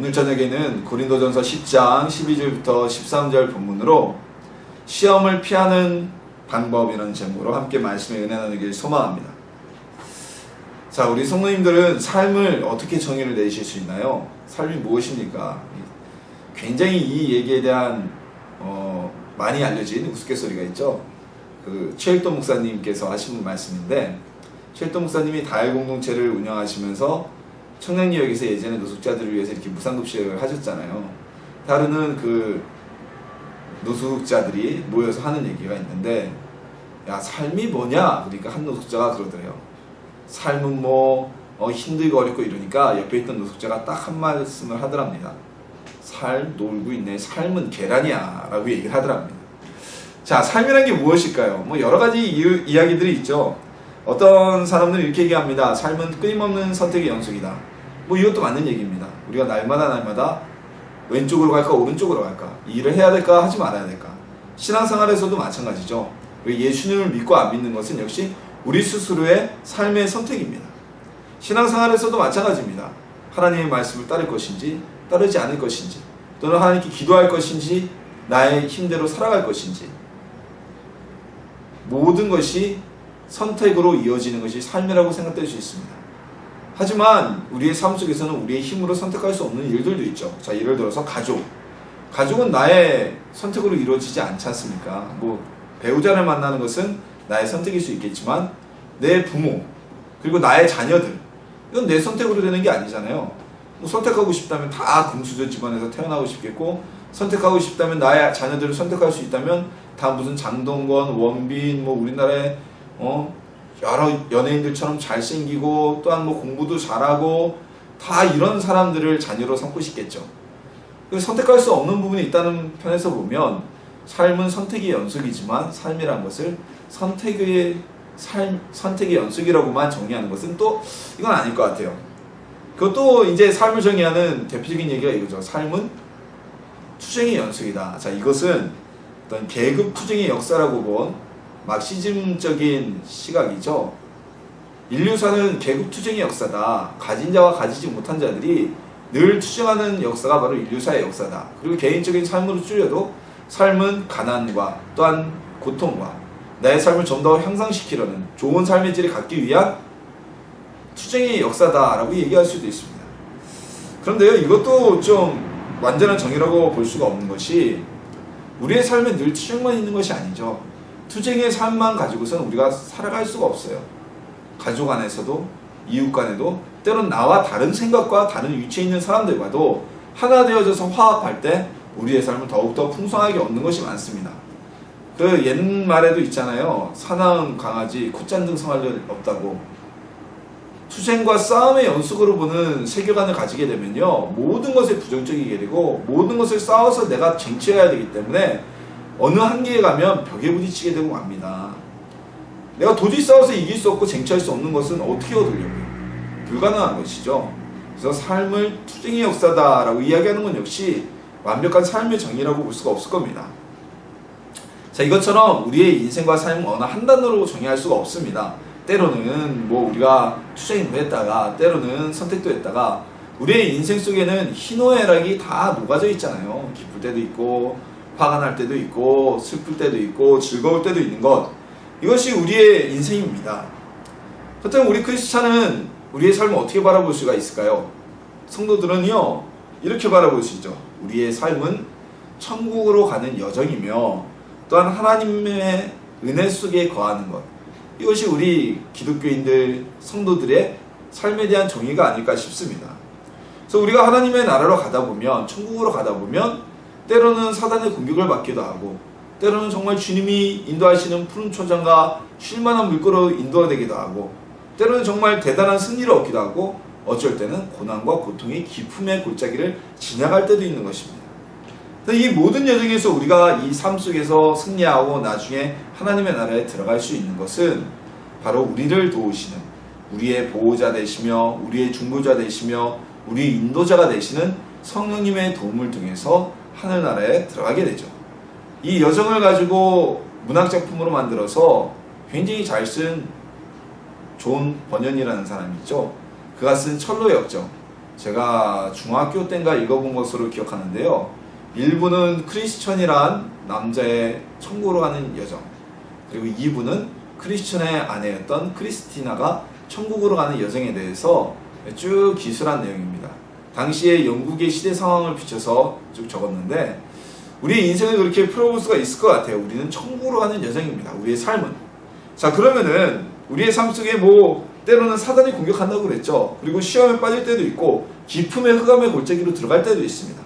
오늘 저녁에는 고린도전서 10장 12절부터 13절 본문으로 시험을 피하는 방법이라는 제목으로 함께 말씀의 은혜 나누길 소망합니다. 자, 우리 성도님들은 삶을 어떻게 정의를 내실 수 있나요? 삶이 무엇입니까? 굉장히 이 얘기에 대한 많이 알려진 우스갯소리가 있죠. 최일도 목사님께서 하신 말씀인데, 최일도 목사님이 다일 공동체를 운영하시면서 청량리역에서 예전에 노숙자들을 위해서 이렇게 무상급식을 하셨잖아요. 다루는 노숙자들이 모여서 하는 얘기가 있는데, 야, 삶이 뭐냐? 그러니까 한 노숙자가 그러더래요. 삶은 힘들고 어렵고 이러니까 옆에 있던 노숙자가 딱 한 말씀을 하더랍니다. 삶 놀고 있네. 삶은 계란이야. 라고 얘기를 하더랍니다. 자, 삶이란 게 무엇일까요? 여러 가지 이야기들이 있죠. 어떤 사람들은 이렇게 얘기합니다. 삶은 끊임없는 선택의 연속이다. 이것도 맞는 얘기입니다. 우리가 날마다 왼쪽으로 갈까 오른쪽으로 갈까, 이 일을 해야 될까 하지 말아야 될까. 신앙생활에서도 마찬가지죠. 예수님을 믿고 안 믿는 것은 역시 우리 스스로의 삶의 선택입니다. 신앙생활에서도 마찬가지입니다. 하나님의 말씀을 따를 것인지 따르지 않을 것인지, 또는 하나님께 기도할 것인지 나의 힘대로 살아갈 것인지, 모든 것이 선택으로 이어지는 것이 삶이라고 생각될 수 있습니다. 하지만 우리의 삶 속에서는 우리의 힘으로 선택할 수 없는 일들도 있죠. 자, 예를 들어서 가족은 나의 선택으로 이루어지지 않지 않습니까? 배우자를 만나는 것은 나의 선택일 수 있겠지만 내 부모, 그리고 나의 자녀들, 이건 내 선택으로 되는 게 아니잖아요. 선택하고 싶다면 다 금수저 집안에서 태어나고 싶겠고, 선택하고 싶다면 나의 자녀들을 선택할 수 있다면 다 무슨 장동건, 원빈, 우리나라의 여러 연예인들처럼 잘생기고 또한 공부도 잘하고 다 이런 사람들을 자녀로 삼고 싶겠죠. 선택할 수 없는 부분이 있다는 편에서 보면 삶은 선택의 연속이지만, 삶이란 것을 선택의 연속이라고만 정의하는 것은 또 이건 아닐 것 같아요. 그것도 이제 삶을 정의하는 대표적인 얘기가 이거죠. 삶은 투쟁의 연속이다. 자, 이것은 어떤 계급 투쟁의 역사라고 본 막시즘적인 시각이죠. 인류사는 계급 투쟁의 역사다. 가진 자와 가지지 못한 자들이 늘 투쟁하는 역사가 바로 인류사의 역사다. 그리고 개인적인 삶으로 줄여도 삶은 가난과 또한 고통과 나의 삶을 좀 더 향상시키려는 좋은 삶의 질을 갖기 위한 투쟁의 역사다라고 얘기할 수도 있습니다. 그런데요, 이것도 좀 완전한 정의라고 볼 수가 없는 것이, 우리의 삶에 늘 투쟁만 있는 것이 아니죠. 투쟁의 삶만 가지고서는 우리가 살아갈 수가 없어요. 가족 안에서도, 이웃 간에도, 때론 나와 다른 생각과 다른 위치에 있는 사람들과도 하나 되어져서 화합할 때 우리의 삶을 더욱더 풍성하게 얻는 것이 많습니다. 옛말에도 있잖아요. 사나운 강아지 콧잔등 성할 일 없다고. 투쟁과 싸움의 연속으로 보는 세계관을 가지게 되면요, 모든 것에 부정적이게 되고 모든 것을 싸워서 내가 쟁취해야 되기 때문에 어느 한계에 가면 벽에 부딪히게 되고 맙니다. 내가 도저히 싸워서 이길 수 없고 쟁취할 수 없는 것은 어떻게 얻으려고요? 불가능한 것이죠. 그래서 삶을 투쟁의 역사다라고 이야기하는 건 역시 완벽한 삶의 정의라고 볼 수가 없을 겁니다. 자, 이것처럼 우리의 인생과 삶은 어느 한 단어로 정의할 수가 없습니다. 때로는 우리가 투쟁도 했다가, 때로는 선택도 했다가, 우리의 인생 속에는 희노애락이 다 녹아져 있잖아요. 기쁠 때도 있고, 화가 날 때도 있고, 슬플 때도 있고, 즐거울 때도 있는 것, 이것이 우리의 인생입니다. 그렇다면 우리 크리스찬은 우리의 삶을 어떻게 바라볼 수가 있을까요? 성도들은요, 이렇게 바라볼 수 있죠. 우리의 삶은 천국으로 가는 여정이며, 또한 하나님의 은혜 속에 거하는 것, 이것이 우리 기독교인들, 성도들의 삶에 대한 정의가 아닐까 싶습니다. 그래서 우리가 하나님의 나라로 가다 보면, 천국으로 가다 보면 때로는 사단의 공격을 받기도 하고, 때로는 정말 주님이 인도하시는 푸른 초장과 쉴만한 물가로 인도되기도 하고, 때로는 정말 대단한 승리를 얻기도 하고, 어쩔 때는 고난과 고통의 깊음의 골짜기를 지나갈 때도 있는 것입니다. 이 모든 여정에서 우리가 이 삶 속에서 승리하고 나중에 하나님의 나라에 들어갈 수 있는 것은 바로 우리를 도우시는, 우리의 보호자 되시며 우리의 중보자 되시며 우리 인도자가 되시는 성령님의 도움을 통해서 하늘나라에 들어가게 되죠. 이 여정을 가지고 문학작품으로 만들어서 굉장히 잘 쓴 존 번연이라는 사람이 있죠. 그가 쓴 철로의 역정, 제가 중학교 때인가 읽어본 것으로 기억하는데요. 1부는 크리스천이란 남자의 천국으로 가는 여정, 그리고 2부는 크리스천의 아내였던 크리스티나가 천국으로 가는 여정에 대해서 쭉 기술한 내용입니다. 당시에 영국의 시대 상황을 비춰서 쭉 적었는데 우리의 인생을 그렇게 풀어볼 수가 있을 것 같아요. 우리는 천국으로 가는 여정입니다. 우리의 삶은. 자, 그러면은 우리의 삶 속에 때로는 사단이 공격한다고 그랬죠. 그리고 시험에 빠질 때도 있고 기품의 흑암의 골짜기로 들어갈 때도 있습니다.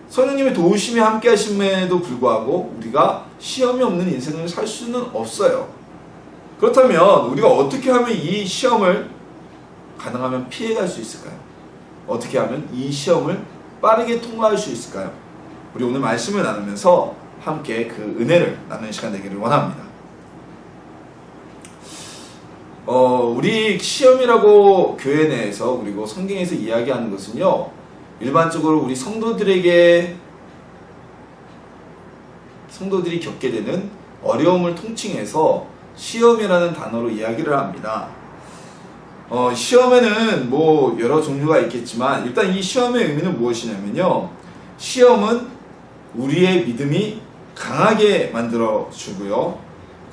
성령님의 도우심이 함께 하심에도 불구하고 우리가 시험이 없는 인생을 살 수는 없어요. 그렇다면 우리가 어떻게 하면 이 시험을 가능하면 피해갈 수 있을까요? 어떻게 하면 이 시험을 빠르게 통과할 수 있을까요? 우리 오늘 말씀을 나누면서 함께 그 은혜를 나누는 시간 되기를 원합니다. 우리 시험이라고 교회 내에서 그리고 성경에서 이야기하는 것은요, 일반적으로 우리 성도들이 겪게 되는 어려움을 통칭해서 시험이라는 단어로 이야기를 합니다. 시험에는 여러 종류가 있겠지만 일단 이 시험의 의미는 무엇이냐면요, 시험은 우리의 믿음이 강하게 만들어 주고요,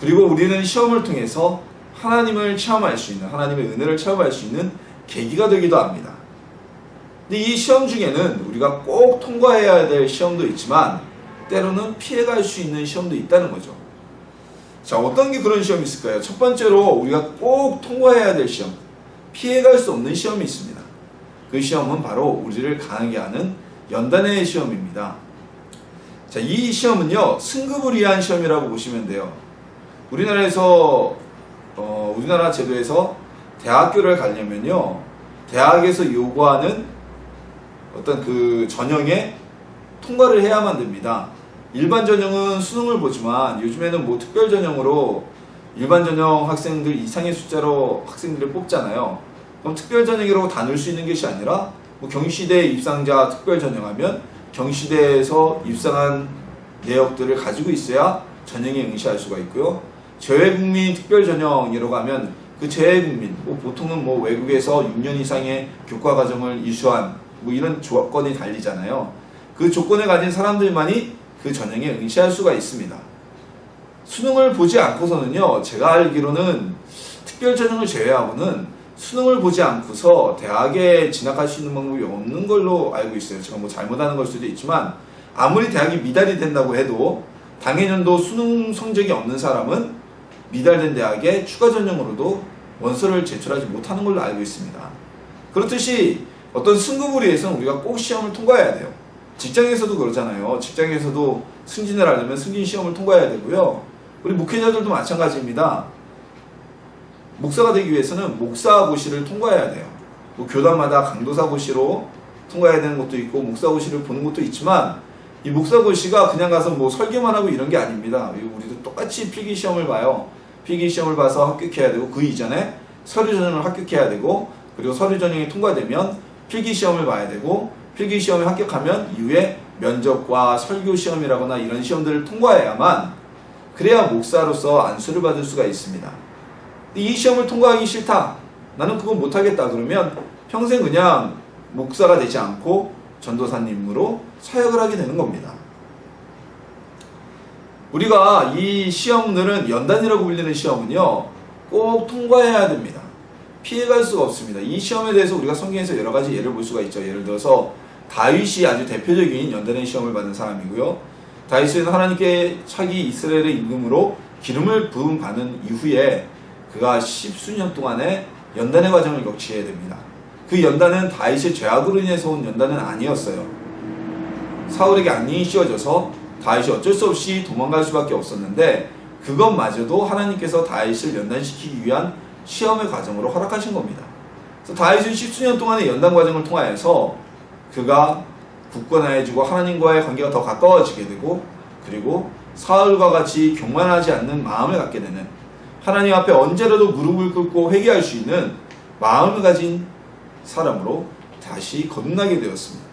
그리고 우리는 시험을 통해서 하나님을 체험할 수 있는, 하나님의 은혜를 체험할 수 있는 계기가 되기도 합니다. 근데 이 시험 중에는 우리가 꼭 통과해야 될 시험도 있지만 때로는 피해갈 수 있는 시험도 있다는 거죠. 자, 어떤 게 그런 시험이 있을까요? 첫 번째로 우리가 꼭 통과해야 될 시험, 피해갈 수 없는 시험이 있습니다. 그 시험은 바로 우리를 강하게 하는 연단의 시험입니다. 자, 이 시험은요, 승급을 위한 시험이라고 보시면 돼요. 우리나라 제도에서 대학교를 가려면요, 대학에서 요구하는 어떤 그 전형에 통과를 해야만 됩니다. 일반 전형은 수능을 보지만 요즘에는 특별 전형으로 일반 전형 학생들 이상의 숫자로 학생들을 뽑잖아요. 그럼 특별 전형이라고 다 넣을 수 있는 것이 아니라 경시대 입상자 특별 전형하면 경시대에서 입상한 내역들을 가지고 있어야 전형에 응시할 수가 있고요. 재외국민 특별 전형이라고 하면 그 재외국민, 보통은 외국에서 6년 이상의 교과 과정을 이수한 이런 조건이 달리잖아요. 그 조건을 가진 사람들만이 그 전형에 응시할 수가 있습니다. 수능을 보지 않고서는요, 제가 알기로는 특별 전형을 제외하고는 수능을 보지 않고서 대학에 진학할 수 있는 방법이 없는 걸로 알고 있어요. 제가 잘못하는 걸 수도 있지만 아무리 대학이 미달이 된다고 해도 당해년도 수능 성적이 없는 사람은 미달된 대학에 추가 전형으로도 원서를 제출하지 못하는 걸로 알고 있습니다. 그렇듯이 어떤 승급을 위해서는 우리가 꼭 시험을 통과해야 돼요. 직장에서도 그러잖아요. 직장에서도 승진을 하려면 승진 시험을 통과해야 되고요. 우리 목회자들도 마찬가지입니다. 목사가 되기 위해서는 목사고시를 통과해야 돼요. 교단마다 강도사고시로 통과해야 되는 것도 있고 목사고시를 보는 것도 있지만 이 목사고시가 그냥 가서 설교만 하고 이런 게 아닙니다. 우리도 똑같이 필기시험을 봐요. 필기시험을 봐서 합격해야 되고 그 이전에 서류전형을 합격해야 되고 그리고 서류전형이 통과되면 필기시험을 봐야 되고 필기시험에 합격하면 이후에 면접과 설교시험이라거나 이런 시험들을 통과해야만 그래야 목사로서 안수를 받을 수가 있습니다. 이 시험을 통과하기 싫다, 나는 그거 못하겠다 그러면 평생 그냥 목사가 되지 않고 전도사님으로 사역을 하게 되는 겁니다. 우리가 이 시험들은 연단이라고 불리는 시험은요, 꼭 통과해야 됩니다. 피해갈 수가 없습니다. 이 시험에 대해서 우리가 성경에서 여러 가지 예를 볼 수가 있죠. 예를 들어서 다윗이 아주 대표적인 연단의 시험을 받은 사람이고요. 다윗은 하나님께 차기 이스라엘의 임금으로 기름을 부음 받은 이후에 그가 10수년 동안의 연단의 과정을 거치게 됩니다. 그 연단은 다윗의 죄악으로 인해서 온 연단은 아니었어요. 사울에게 악령이 씌워져서 다윗이 어쩔 수 없이 도망갈 수밖에 없었는데 그것마저도 하나님께서 다윗을 연단시키기 위한 시험의 과정으로 허락하신 겁니다. 그래서 다윗은 10수년 동안의 연단 과정을 통하여서 그가 굳건해지고 하나님과의 관계가 더 가까워지게 되고 그리고 사울과 같이 교만하지 않는 마음을 갖게 되는, 하나님 앞에 언제라도 무릎을 꿇고 회개할 수 있는 마음을 가진 사람으로 다시 거듭나게 되었습니다.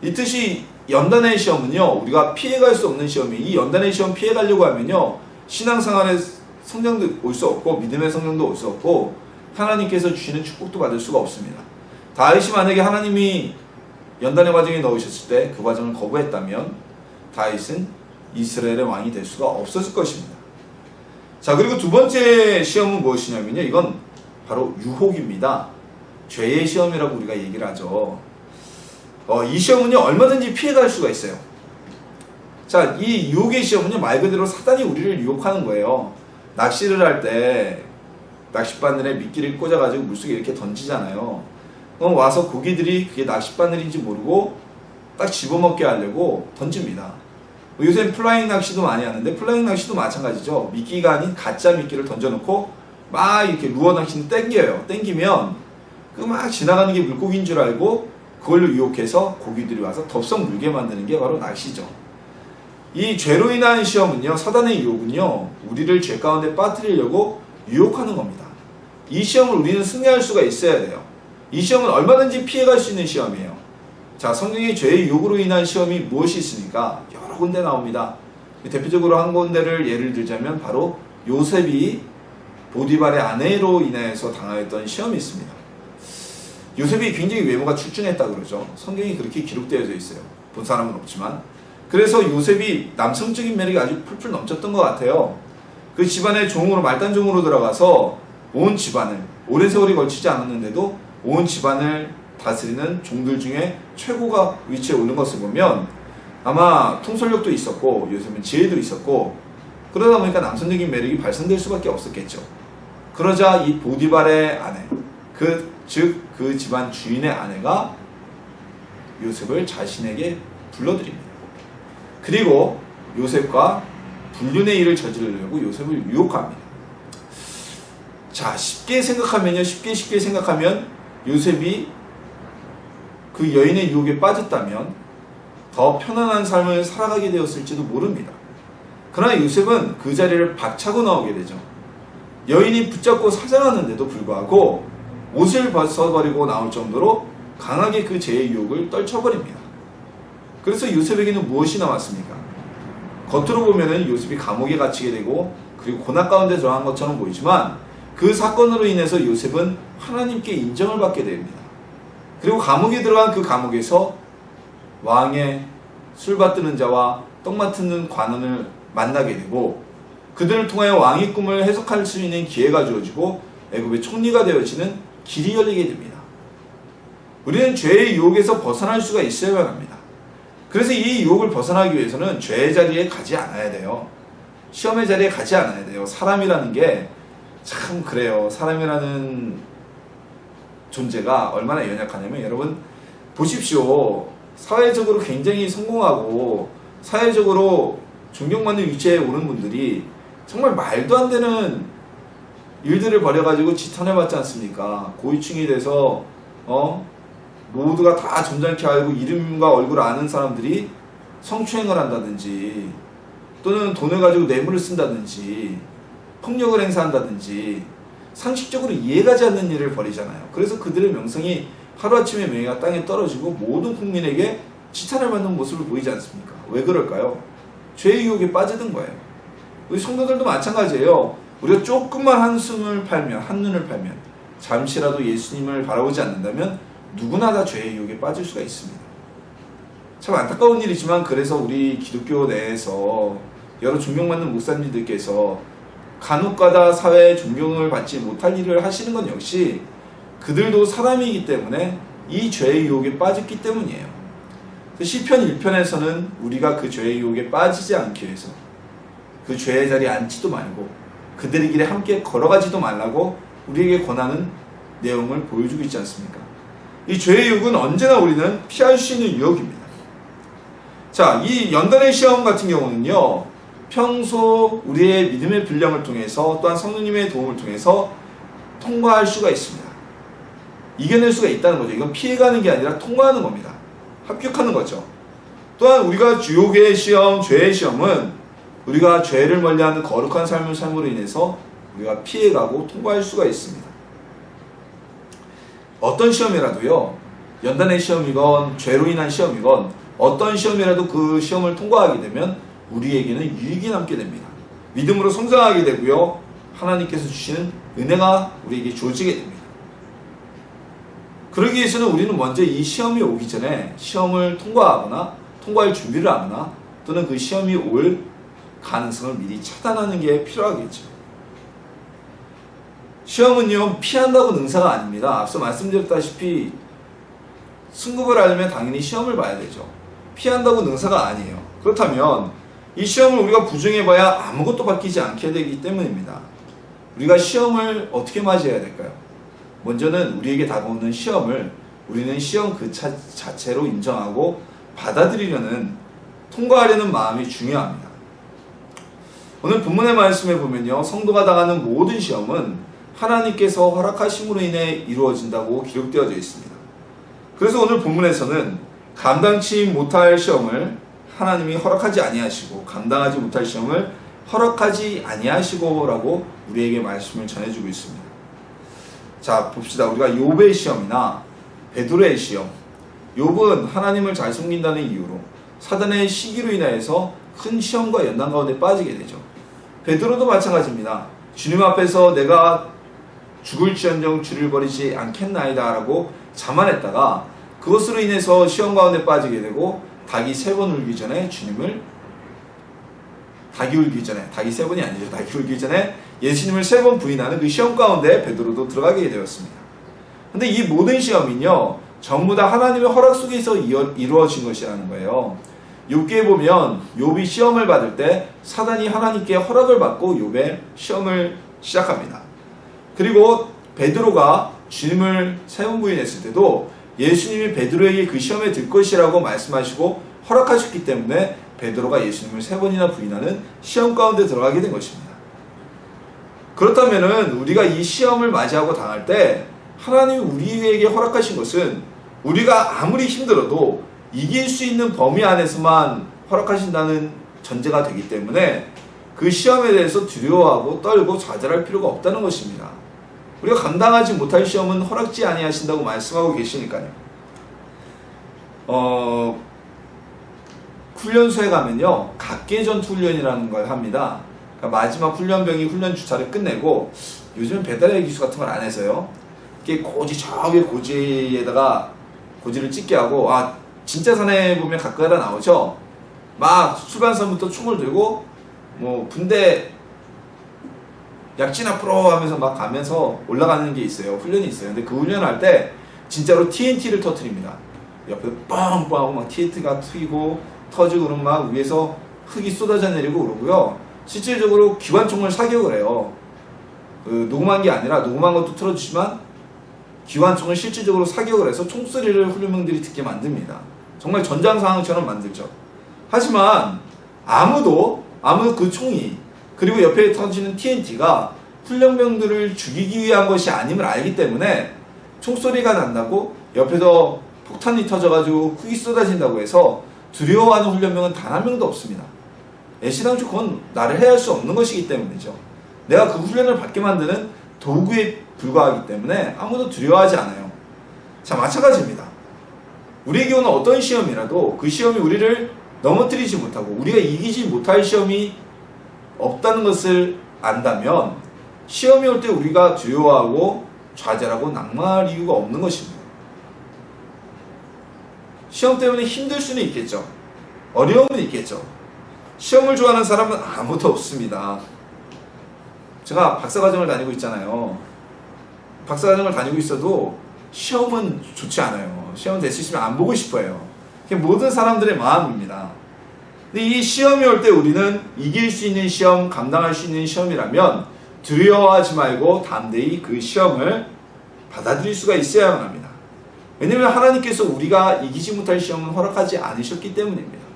이 뜻이 연단의 시험은요, 우리가 피해갈 수 없는 시험이, 이 연단의 시험 피해가려고 하면요, 신앙생활에 성장도 올 수 없고 믿음의 성장도 올 수 없고 하나님께서 주시는 축복도 받을 수가 없습니다. 다윗이 만약에 하나님이 연단의 과정에 넣으셨을 때 그 과정을 거부했다면 다윗은 이스라엘의 왕이 될 수가 없었을 것입니다. 자, 그리고 두 번째 시험은 무엇이냐면요, 이건 바로 유혹입니다. 죄의 시험이라고 우리가 얘기를 하죠. 이 시험은요 얼마든지 피해갈 수가 있어요. 자, 이 유혹의 시험은요 말 그대로 사단이 우리를 유혹하는 거예요. 낚시를 할 때 낚싯바늘에 미끼를 꽂아가지고 물속에 이렇게 던지잖아요. 그럼 와서 고기들이 그게 낚싯바늘인지 모르고 딱 집어먹게 하려고 던집니다. 요새 플라잉 낚시도 많이 하는데 플라잉 낚시도 마찬가지죠. 미끼가 아닌 가짜 미끼를 던져놓고 막 이렇게 루어 낚시는 땡겨요. 땡기면 그 막 지나가는 게 물고기인 줄 알고 그걸로 유혹해서 고기들이 와서 덥석 물게 만드는 게 바로 낚시죠. 이 죄로 인한 시험은요, 사단의 유혹은요, 우리를 죄 가운데 빠뜨리려고 유혹하는 겁니다. 이 시험을 우리는 승리할 수가 있어야 돼요. 이 시험은 얼마든지 피해갈 수 있는 시험이에요. 자, 성경에 죄의 유혹으로 인한 시험이 무엇이 있습니까? 여러 군데 나옵니다. 대표적으로 한 군데를 예를 들자면 바로 요셉이 보디발의 아내로 인해서 당하였던 시험이 있습니다. 요셉이 굉장히 외모가 출중했다 그러죠. 성경이 그렇게 기록되어져 있어요. 본 사람은 없지만. 그래서 요셉이 남성적인 매력이 아주 풀풀 넘쳤던 것 같아요. 그 집안의 종으로, 말단종으로 들어가서 온 집안을, 오랜 세월이 걸치지 않았는데도 온 집안을 다스리는 종들 중에 최고가 위치에 오른 것을 보면 아마 통솔력도 있었고 요셉은 지혜도 있었고 그러다 보니까 남성적인 매력이 발산될 수밖에 없었겠죠. 그러자 이 보디발의 아내, 즉 그 집안 주인의 아내가 요셉을 자신에게 불러들입니다. 그리고 요셉과 불륜의 일을 저지르려고 요셉을 유혹합니다. 자, 쉽게 생각하면 요셉이 그 여인의 유혹에 빠졌다면 더 편안한 삶을 살아가게 되었을지도 모릅니다. 그러나 요셉은 그 자리를 박차고 나오게 되죠. 여인이 붙잡고 사장하는데도 불구하고 옷을 벗어버리고 나올 정도로 강하게 그 죄의 유혹을 떨쳐버립니다. 그래서 요셉에게는 무엇이 남았습니까? 겉으로 보면은 요셉이 감옥에 갇히게 되고 그리고 고난 가운데 들어간 것처럼 보이지만 그 사건으로 인해서 요셉은 하나님께 인정을 받게 됩니다. 그리고 감옥에 들어간 그 감옥에서 왕의 술 받드는 자와 떡 맡는 관원을 만나게 되고 그들을 통하여 왕의 꿈을 해석할 수 있는 기회가 주어지고 애굽의 총리가 되어지는 길이 열리게 됩니다. 우리는 죄의 유혹에서 벗어날 수가 있어야만 합니다. 그래서 이 유혹을 벗어나기 위해서는 죄의 자리에 가지 않아야 돼요. 시험의 자리에 가지 않아야 돼요. 사람이라는 게 참 그래요. 사람이라는 존재가 얼마나 연약하냐면 여러분 보십시오. 사회적으로 굉장히 성공하고 사회적으로 존경받는 위치에 오른 분들이 정말 말도 안 되는 일들을 벌여가지고 지탄해봤지 않습니까? 고위층이 돼서 모두가 다 점잖게 알고 이름과 얼굴을 아는 사람들이 성추행을 한다든지 또는 돈을 가지고 뇌물을 쓴다든지 폭력을 행사한다든지 상식적으로 이해가지 않는 일을 벌이잖아요. 그래서 그들의 명성이 하루아침에 명예가 땅에 떨어지고 모든 국민에게 지탄을 받는 모습을 보이지 않습니까? 왜 그럴까요? 죄의 유혹에 빠지는 거예요. 우리 성도들도 마찬가지예요. 우리가 조금만 한눈을 팔면 잠시라도 예수님을 바라보지 않는다면 누구나 다 죄의 유혹에 빠질 수가 있습니다. 참 안타까운 일이지만 그래서 우리 기독교 내에서 여러 존경받는 목사님들께서 간혹가다 사회의 존경을 받지 못할 일을 하시는 건 역시 그들도 사람이기 때문에 이 죄의 유혹에 빠졌기 때문이에요. 시편 1편에서는 우리가 그 죄의 유혹에 빠지지 않기 위해서 그 죄의 자리에 앉지도 말고 그들의 길에 함께 걸어가지도 말라고 우리에게 권하는 내용을 보여주고 있지 않습니까? 이 죄의 유혹은 언제나 우리는 피할 수 있는 유혹입니다. 자, 이 연단의 시험 같은 경우는요, 평소 우리의 믿음의 분량을 통해서 또한 성령님의 도움을 통해서 통과할 수가 있습니다. 이겨낼 수가 있다는 거죠. 이건 피해가는 게 아니라 통과하는 겁니다. 합격하는 거죠. 또한 우리가 유혹의 시험, 죄의 시험은 우리가 죄를 멀리하는 거룩한 삶을 삶으로 인해서 우리가 피해가고 통과할 수가 있습니다. 어떤 시험이라도요, 연단의 시험이건 죄로 인한 시험이건 어떤 시험이라도 그 시험을 통과하게 되면 우리에게는 유익이 남게 됩니다. 믿음으로 성장하게 되고요, 하나님께서 주시는 은혜가 우리에게 주어지게 됩니다. 그러기 위해서는 우리는 먼저 이 시험이 오기 전에 시험을 통과하거나 통과할 준비를 하거나 또는 그 시험이 올 가능성을 미리 차단하는 게 필요하겠죠. 시험은요, 피한다고 능사가 아닙니다. 앞서 말씀드렸다시피 승급을 하려면 당연히 시험을 봐야 되죠. 피한다고 능사가 아니에요. 그렇다면 이 시험을 우리가 부정해봐야 아무것도 바뀌지 않게 되기 때문입니다. 우리가 시험을 어떻게 맞이해야 될까요? 먼저는 우리에게 다가오는 시험을 우리는 시험 그 자체로 인정하고 받아들이려는, 통과하려는 마음이 중요합니다. 오늘 본문의 말씀에 보면요, 성도가 당하는 모든 시험은 하나님께서 허락하심으로 인해 이루어진다고 기록되어져 있습니다. 그래서 오늘 본문에서는 감당치 못할 시험을 하나님이 허락하지 아니하시고 감당하지 못할 시험을 허락하지 아니하시고 라고 우리에게 말씀을 전해주고 있습니다. 자, 봅시다. 우리가 욥의 시험이나 베드로의 시험, 욥은 하나님을 잘 숨긴다는 이유로 사단의 시기로 인하여서 큰 시험과 연단 가운데 빠지게 되죠. 베드로도 마찬가지입니다. 주님 앞에서 내가 죽을지언정 주를 버리지 않겠나이다 라고 자만했다가 그것으로 인해서 시험 가운데 빠지게 되고 닭이 3번 울기 전에 닭이 울기 전에, 닭이 3번이 아니죠. 닭이 울기 전에 예수님을 3번 부인하는 그 시험 가운데 베드로도 들어가게 되었습니다. 근데 이 모든 시험은요, 전부 다 하나님의 허락 속에서 이루어진 것이라는 거예요. 욥기에 보면 욥이 시험을 받을 때 사단이 하나님께 허락을 받고 욥의 시험을 시작합니다. 그리고 베드로가 주님을 3번 부인했을 때도 예수님이 베드로에게 그 시험에 들 것이라고 말씀하시고 허락하셨기 때문에 베드로가 예수님을 3번이나 부인하는 시험 가운데 들어가게 된 것입니다. 그렇다면은 우리가 이 시험을 맞이하고 당할 때 하나님이 우리에게 허락하신 것은 우리가 아무리 힘들어도 이길 수 있는 범위 안에서만 허락하신다는 전제가 되기 때문에 그 시험에 대해서 두려워하고 떨고 좌절할 필요가 없다는 것입니다. 우리가 감당하지 못할 시험은 허락지 아니하신다고 말씀하고 계시니까요. 훈련소에 가면요, 각계전투 훈련이라는 걸 합니다. 그러니까 마지막 훈련병이 훈련 주차를 끝내고, 요즘은 배달의 기수 같은 걸 안 해서요, 이게 저기 고지에다가 고지를 찍게 하고, 진짜 산에 보면 가끔가다 나오죠. 막 출발선부터 총을 들고 뭐 분대 약진 앞으로 하면서 막 가면서 올라가는 게 있어요. 훈련이 있어요. 근데 그 훈련할 때 진짜로 TNT를 터뜨립니다. 옆에 뻥뻥 하고 막 TNT가 튀고 터지고 그러면 막 위에서 흙이 쏟아져 내리고 그러고요. 실질적으로 기관총을 사격을 해요. 녹음한 게 아니라, 녹음한 것도 틀어주지만 기관총을 실질적으로 사격을 해서 총소리를 훈련병들이 듣게 만듭니다. 정말 전장 상황처럼 만들죠. 하지만 아무도 그 총이, 그리고 옆에 터지는 TNT가 훈련병들을 죽이기 위한 것이 아님을 알기 때문에 총소리가 난다고 옆에서 폭탄이 터져가지고 흙이 쏟아진다고 해서 두려워하는 훈련병은 단 한 명도 없습니다. 애시당초 그건 나를 해할 수 없는 것이기 때문이죠. 내가 그 훈련을 받게 만드는 도구에 불과하기 때문에 아무도 두려워하지 않아요. 자, 마찬가지입니다. 우리에게 오는 어떤 시험이라도 그 시험이 우리를 넘어뜨리지 못하고 우리가 이기지 못할 시험이 없다는 것을 안다면 시험이 올 때 우리가 두려워하고 좌절하고 낙망할 이유가 없는 것입니다. 시험 때문에 힘들 수는 있겠죠. 어려움은 있겠죠. 시험을 좋아하는 사람은 아무도 없습니다. 제가 박사과정을 다니고 있잖아요. 박사과정을 다니고 있어도 시험은 좋지 않아요. 시험 될 수 있으면 안 보고 싶어요. 그게 모든 사람들의 마음입니다. 근데 이 시험이 올 때 우리는 이길 수 있는 시험, 감당할 수 있는 시험이라면 두려워하지 말고 담대히 그 시험을 받아들일 수가 있어야만 합니다. 왜냐하면 하나님께서 우리가 이기지 못할 시험은 허락하지 않으셨기 때문입니다.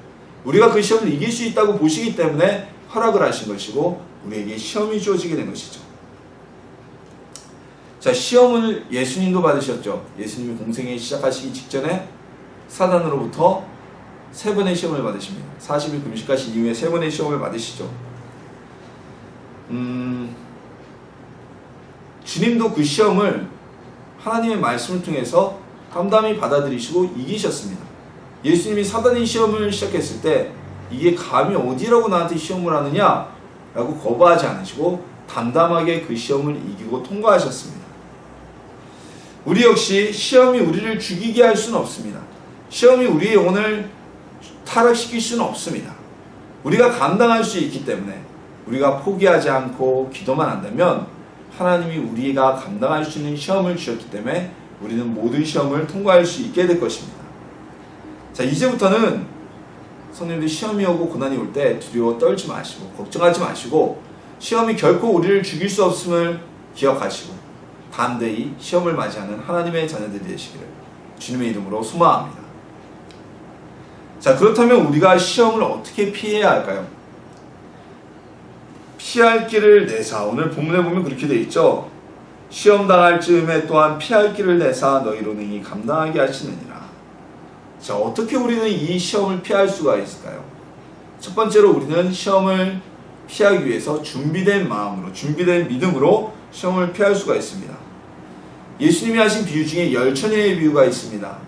우리가 그 시험을 이길 수 있다고 보시기 때문에 허락을 하신 것이고 우리에게 시험이 주어지게 된 것이죠. 자, 시험을 예수님도 받으셨죠. 예수님이 공생애 시작하시기 직전에 사단으로부터 3번의 시험을 받으십니다. 40일 금식하신 이후에 3번의 시험을 받으시죠. 주님도 그 시험을 하나님의 말씀을 통해서 담담히 받아들이시고 이기셨습니다. 예수님이 사단의 시험을 시작했을 때 이게 감히 어디라고 나한테 시험을 하느냐 라고 거부하지 않으시고 담담하게 그 시험을 이기고 통과하셨습니다. 우리 역시 시험이 우리를 죽이게 할 수는 없습니다. 시험이 우리의 영혼을 타락시킬 수는 없습니다. 우리가 감당할 수 있기 때문에 우리가 포기하지 않고 기도만 한다면 하나님이 우리가 감당할 수 있는 시험을 주셨기 때문에 우리는 모든 시험을 통과할 수 있게 될 것입니다. 자, 이제부터는 성령님들 시험이 오고 고난이 올 때 두려워 떨지 마시고 걱정하지 마시고 시험이 결코 우리를 죽일 수 없음을 기억하시고 담대히 시험을 맞이하는 하나님의 자녀들이 되시기를 주님의 이름으로 소망합니다. 자, 그렇다면 우리가 시험을 어떻게 피해야 할까요? 피할 길을 내사. 오늘 본문에 보면 그렇게 되어 있죠. 시험 당할 즈음에 또한 피할 길을 내사 너희로 능히 감당하게 하시느니라. 자, 어떻게 우리는 이 시험을 피할 수가 있을까요? 첫 번째로 우리는 시험을 피하기 위해서 준비된 마음으로, 준비된 믿음으로 시험을 피할 수가 있습니다. 예수님이 하신 비유 중에 열처녀의 비유가 있습니다.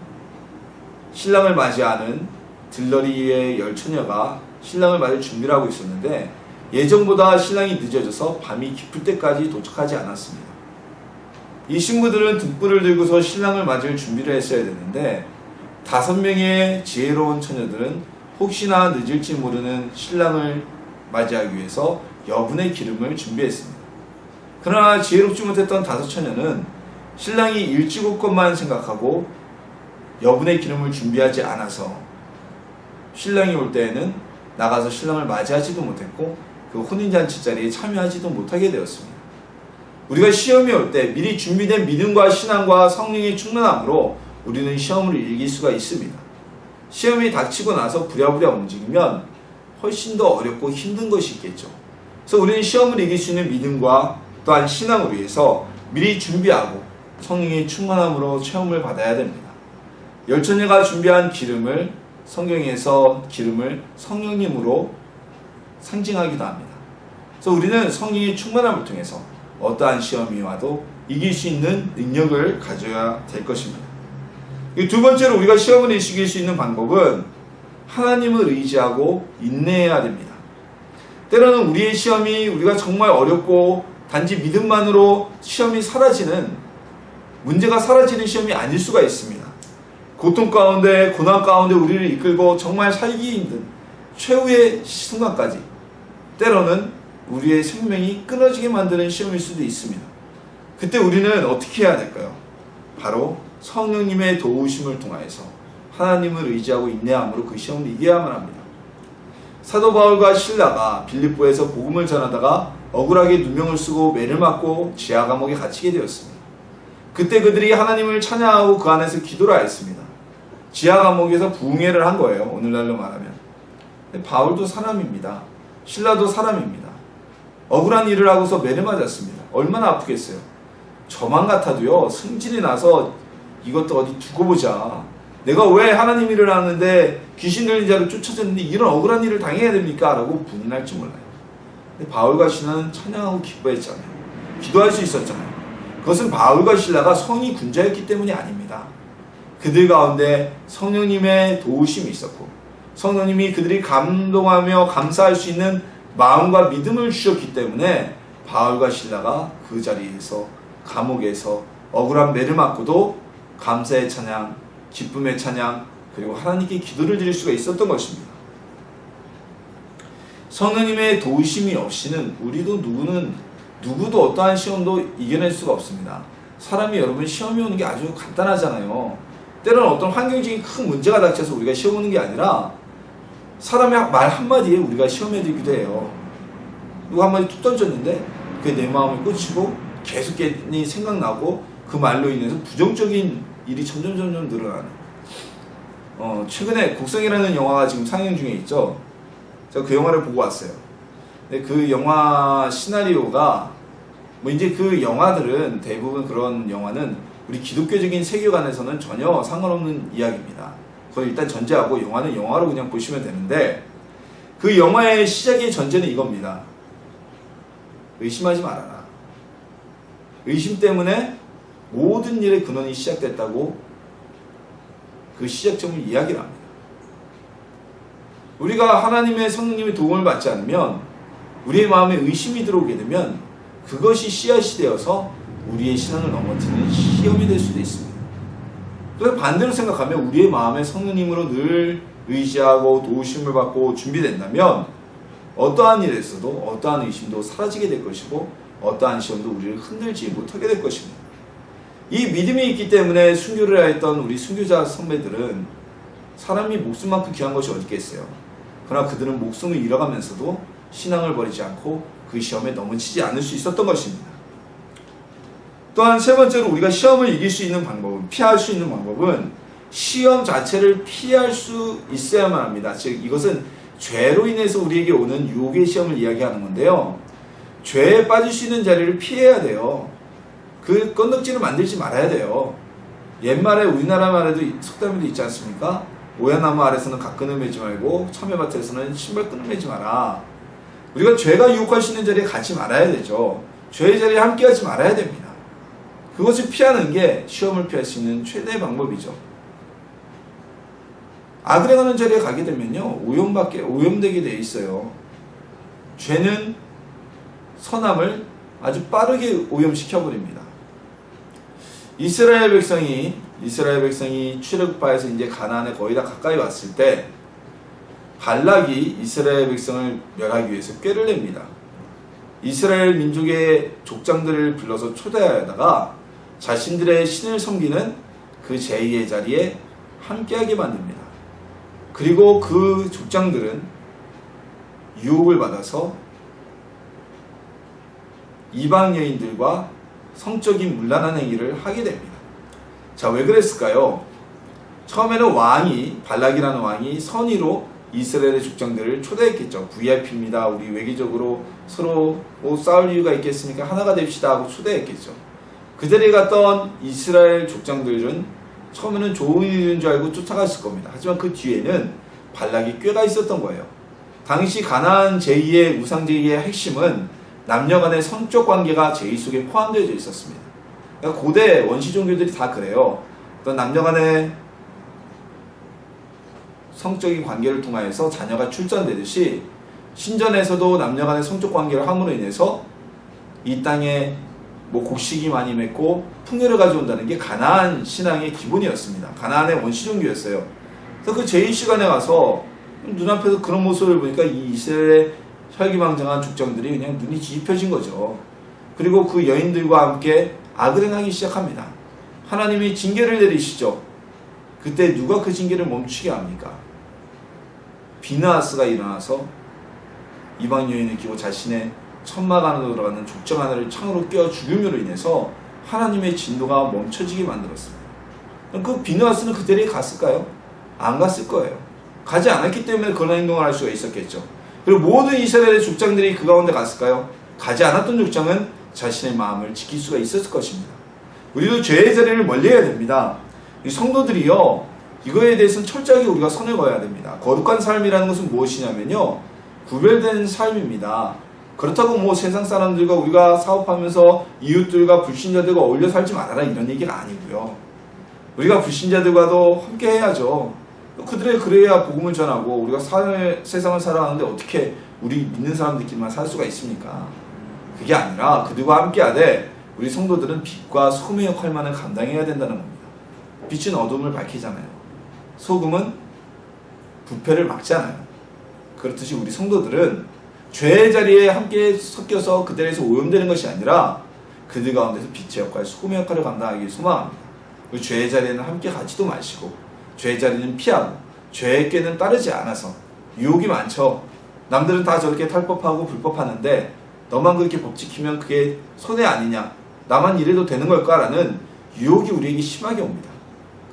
신랑을 맞이하는 들러리의 열처녀가 신랑을 맞을 준비를 하고 있었는데 예정보다 신랑이 늦어져서 밤이 깊을 때까지 도착하지 않았습니다. 이 신부들은 등불을 들고서 신랑을 맞을 준비를 했어야 되는데 5명의 지혜로운 처녀들은 혹시나 늦을지 모르는 신랑을 맞이하기 위해서 여분의 기름을 준비했습니다. 그러나 지혜롭지 못했던 5처녀는 신랑이 일찍 올 것만 생각하고 여분의 기름을 준비하지 않아서 신랑이 올 때에는 나가서 신랑을 맞이하지도 못했고 그 혼인잔치 자리에 참여하지도 못하게 되었습니다. 우리가 시험이 올 때 미리 준비된 믿음과 신앙과 성령의 충만함으로 우리는 시험을 이길 수가 있습니다. 시험이 닥치고 나서 부랴부랴 움직이면 훨씬 더 어렵고 힘든 것이 있겠죠. 그래서 우리는 시험을 이길 수 있는 믿음과 또한 신앙을 위해서 미리 준비하고 성령의 충만함으로 체험을 받아야 됩니다. 열처녀가 준비한 기름을 성경에서 기름을 성령님으로 상징하기도 합니다. 그래서 우리는 성령의 충만함을 통해서 어떠한 시험이 와도 이길 수 있는 능력을 가져야 될 것입니다. 두 번째로 우리가 시험을 이길 수 있는 방법은 하나님을 의지하고 인내해야 됩니다. 때로는 우리의 시험이 우리가 정말 어렵고 단지 믿음만으로 시험이 사라지는 문제가 사라지는 시험이 아닐 수가 있습니다. 고통 가운데 고난 가운데 우리를 이끌고 정말 살기 힘든 최후의 순간까지 때로는 우리의 생명이 끊어지게 만드는 시험일 수도 있습니다. 그때 우리는 어떻게 해야 될까요? 바로 성령님의 도우심을 통하여서 하나님을 의지하고 인내함으로 그 시험을 이겨야만 합니다. 사도 바울과 실라가 빌립보에서 복음을 전하다가 억울하게 누명을 쓰고 매를 맞고 지하 감옥에 갇히게 되었습니다. 그때 그들이 하나님을 찬양하고 그 안에서 기도를 하였습니다. 지하 감옥에서 부흥회를 한 거예요. 오늘날로 말하면. 바울도 사람입니다. 실라도 사람입니다. 억울한 일을 하고서 매를 맞았습니다. 얼마나 아프겠어요. 저만 같아도요, 승질이 나서 이것도 어디 두고 보자. 내가 왜 하나님 일을 하는데 귀신 들린 자를 쫓아졌는데 이런 억울한 일을 당해야 됩니까? 라고 분인할 줄 몰라요. 근데 바울과 신라는 찬양하고 기뻐했잖아요. 기도할 수 있었잖아요. 그것은 바울과 신라가 성이 군자였기 때문이 아닙니다. 그들 가운데 성령님의 도우심이 있었고 성령님이 그들이 감동하며 감사할 수 있는 마음과 믿음을 주셨기 때문에 바울과 신라가 그 자리에서 감옥에서 억울한 매를 맞고도 감사의 찬양, 기쁨의 찬양, 그리고 하나님께 기도를 드릴 수가 있었던 것입니다. 성령님의 도우심이 없이는 우리도 누구도 어떠한 시험도 이겨낼 수가 없습니다. 사람이 여러분 시험이 오는 게 아주 간단하잖아요. 때로는 어떤 환경적인 큰 문제가 닥쳐서 우리가 시험 오는 게 아니라 사람의 말 한마디에 우리가 시험에 들기도 해요. 누가 한마디 툭 던졌는데 그게 내 마음에 꽂히고 계속 괜히 생각나고 그 말로 인해서 부정적인 일이 점점 늘어나는. 최근에 곡성이라는 영화가 지금 상영 중에 있죠. 제가 그 영화를 보고 왔어요. 근데 그 영화 시나리오가 이제 그 영화들은 대부분 그런 영화는 우리 기독교적인 세계관에서는 전혀 상관없는 이야기입니다. 그걸 일단 전제하고 영화는 영화로 그냥 보시면 되는데 그 영화의 시작의 전제는 이겁니다. 의심하지 말아라. 의심 때문에 모든 일의 근원이 시작됐다고 그 시작점을 이야기를 합니다. 우리가 하나님의 성령님의 도움을 받지 않으면 우리의 마음에 의심이 들어오게 되면 그것이 씨앗이 되어서 우리의 신앙을 넘어뜨리는 시험이 될 수도 있습니다. 또 반대로 생각하면 우리의 마음에 성령님으로 늘 의지하고 도우심을 받고 준비된다면 어떠한 일에서도 어떠한 의심도 사라지게 될 것이고 어떠한 시험도 우리를 흔들지 못하게 될 것입니다. 이 믿음이 있기 때문에 순교를 하였던 우리 순교자 선배들은 사람이 목숨만큼 귀한 것이 어디 있겠어요. 그러나 그들은 목숨을 잃어가면서도 신앙을 버리지 않고 그 시험에 넘어지지 않을 수 있었던 것입니다. 또한 세 번째로 우리가 시험을 이길 수 있는 방법은, 피할 수 있는 방법은 시험 자체를 피할 수 있어야만 합니다. 즉 이것은 죄로 인해서 우리에게 오는 유혹의 시험을 이야기하는 건데요. 죄에 빠질 수 있는 자리를 피해야 돼요. 그 건덕지를 만들지 말아야 돼요. 옛말에 우리나라 말에도 속담에도 있지 않습니까? 오야나무 아래서는 갓끈을 매지 말고 참외밭에서는 신발끈을 매지 마라. 우리가 죄가 유혹할 수 있는 자리에 가지 말아야 되죠. 죄의 자리에 함께하지 말아야 됩니다. 그것을 피하는 게 시험을 피할 수 있는 최대의 방법이죠. 악을에 가는 자리에 가게 되면요, 오염되게 돼 있어요. 죄는 선함을 아주 빠르게 오염시켜버립니다. 이스라엘 백성이 출애굽하여서 이제 가나안에 거의 다 가까이 왔을 때 발락이 이스라엘 백성을 멸하기 위해서 꾀를 냅니다. 이스라엘 민족의 족장들을 불러서 초대하여다가 자신들의 신을 섬기는 그 제2의 자리에 함께하게 만듭니다. 그리고 그 족장들은 유혹을 받아서 이방 여인들과 성적인 문란한 행위를 하게 됩니다. 자, 왜 그랬을까요? 처음에는 발락이라는 왕이 선의로 이스라엘의 족장들을 초대했겠죠. VIP입니다. 우리 외교적으로 서로 싸울 이유가 있겠습니까? 하나가 됩시다 하고 초대했겠죠. 그 자리에 갔던 이스라엘 족장들은 처음에는 좋은 일인 줄 알고 쫓아갔을 겁니다. 하지만 그 뒤에는 발락이 꾀가 있었던 거예요. 당시 가나안 제2의 우상 제의의 핵심은 남녀 간의 성적 관계가 제의 속에 포함되어 있었습니다. 그러니까 고대 원시 종교들이 다 그래요. 어떤 남녀 간의 성적인 관계를 통하여서 자녀가 출산되듯이 신전에서도 남녀 간의 성적 관계를 함으로 인해서 이 땅에 곡식이 많이 맺고 풍요를 가져온다는 게 가나안 신앙의 기본이었습니다. 가나안의 원시 종교였어요. 그래서 그 제의 시간에 가서 눈앞에서 그런 모습을 보니까 이 이스라엘의 혈기망정한 족장들이 그냥 눈이 뒤집혀진 거죠. 그리고 그 여인들과 함께 악을 행하기 시작합니다. 하나님이 징계를 내리시죠. 그때 누가 그 징계를 멈추게 합니까? 비느하스가 일어나서 이방 여인을 끼고 자신의 천막 안으로 들어가는 족장 하나를 창으로 꿰어 죽임으로 인해서 하나님의 진노가 멈춰지게 만들었습니다. 그 비느하스는 그 자리에 갔을까요? 안 갔을 거예요. 가지 않았기 때문에 그런 행동을 할 수가 있었겠죠. 그리고 모든 이스라엘의 족장들이 그 가운데 갔을까요? 가지 않았던 족장은 자신의 마음을 지킬 수가 있었을 것입니다. 우리도 죄의 자리를 멀리해야 됩니다. 이 성도들이요, 이거에 대해서는 철저하게 우리가 선을 그어야 됩니다. 거룩한 삶이라는 것은 무엇이냐면요, 구별된 삶입니다. 그렇다고 세상 사람들과 우리가 사업하면서 이웃들과 불신자들과 어울려 살지 말아라 이런 얘기가 아니고요. 우리가 불신자들과도 함께 해야죠. 그들의 그래야 복음을 전하고 우리가 세상을 살아가는데 어떻게 우리 믿는 사람들끼리만 살 수가 있습니까? 그게 아니라 그들과 함께 하되 우리 성도들은 빛과 소금의 역할만을 감당해야 된다는 겁니다. 빛은 어둠을 밝히잖아요. 소금은 부패를 막잖아요. 그렇듯이 우리 성도들은 죄의 자리에 함께 섞여서 그들에서 오염되는 것이 아니라 그들 가운데서 빛의 역할, 소금의 역할을 감당하기 소망합니다. 우리 죄의 자리에는 함께 가지도 마시고 죄의 자리는 피하고 죄의 꾀는 따르지 않아서 유혹이 많죠. 남들은 다 저렇게 탈법하고 불법하는데 너만 그렇게 법 지키면 그게 손해 아니냐, 나만 이래도 되는 걸까라는 유혹이 우리에게 심하게 옵니다.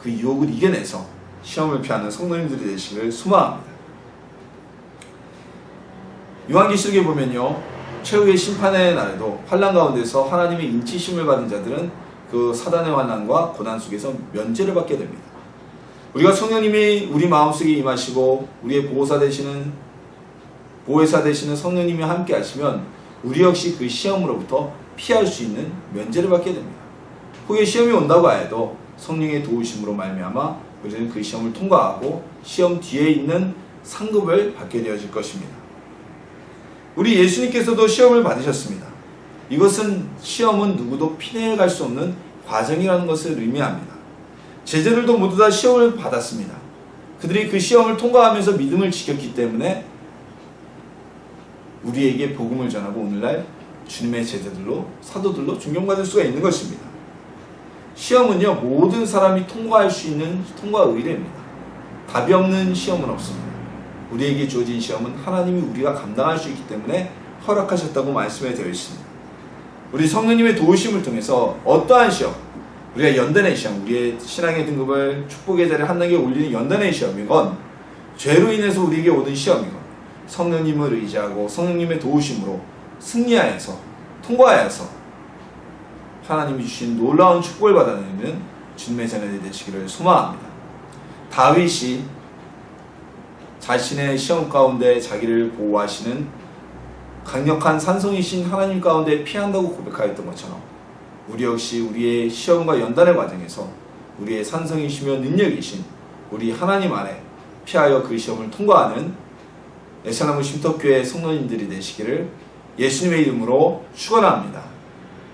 그 유혹을 이겨내서 시험을 피하는 성도님들이 되시길 소망합니다. 요한계시록에 보면요, 최후의 심판의 날에도 환난 가운데서 하나님의 인치심을 받은 자들은 그 사단의 환난과 고난 속에서 면제를 받게 됩니다. 우리가 성령님이 우리 마음속에 임하시고 우리의 보호사 되시는 성령님이 함께 하시면 우리 역시 그 시험으로부터 피할 수 있는 면제를 받게 됩니다. 후에 시험이 온다고 해도 성령의 도우심으로 말미암아 우리는 그 시험을 통과하고 시험 뒤에 있는 상급을 받게 되어질 것입니다. 우리 예수님께서도 시험을 받으셨습니다. 이것은 시험은 누구도 피해갈 수 없는 과정이라는 것을 의미합니다. 제자들도 모두 다 시험을 받았습니다. 그들이 그 시험을 통과하면서 믿음을 지켰기 때문에 우리에게 복음을 전하고 오늘날 주님의 제자들로 사도들로 존경받을 수가 있는 것입니다. 시험은요 모든 사람이 통과할 수 있는 통과 의례입니다. 답이 없는 시험은 없습니다. 우리에게 주어진 시험은 하나님이 우리가 감당할 수 있기 때문에 허락하셨다고 말씀해 되어 있습니다. 우리 성령님의 도우심을 통해서 어떠한 시험, 우리가 연단의 시험, 우리의 신앙의 등급을 축복의 자리에 한 단계 올리는 연단의 시험이건 죄로 인해서 우리에게 오는 시험이건 성령님을 의지하고 성령님의 도우심으로 승리하여서 통과하여서 하나님이 주신 놀라운 축복을 받아내는 주님의 자녀들이 되시기를 소망합니다. 다윗이 자신의 시험 가운데 자기를 보호하시는 강력한 산성이신 하나님 가운데 피한다고 고백하였던 것처럼 우리 역시 우리의 시험과 연단의 과정에서 우리의 산성이시며 능력이신 우리 하나님 안에 피하여 그 시험을 통과하는 애살나무 쉼터교회 성도님들이 되시기를 예수님의 이름으로 축원합니다.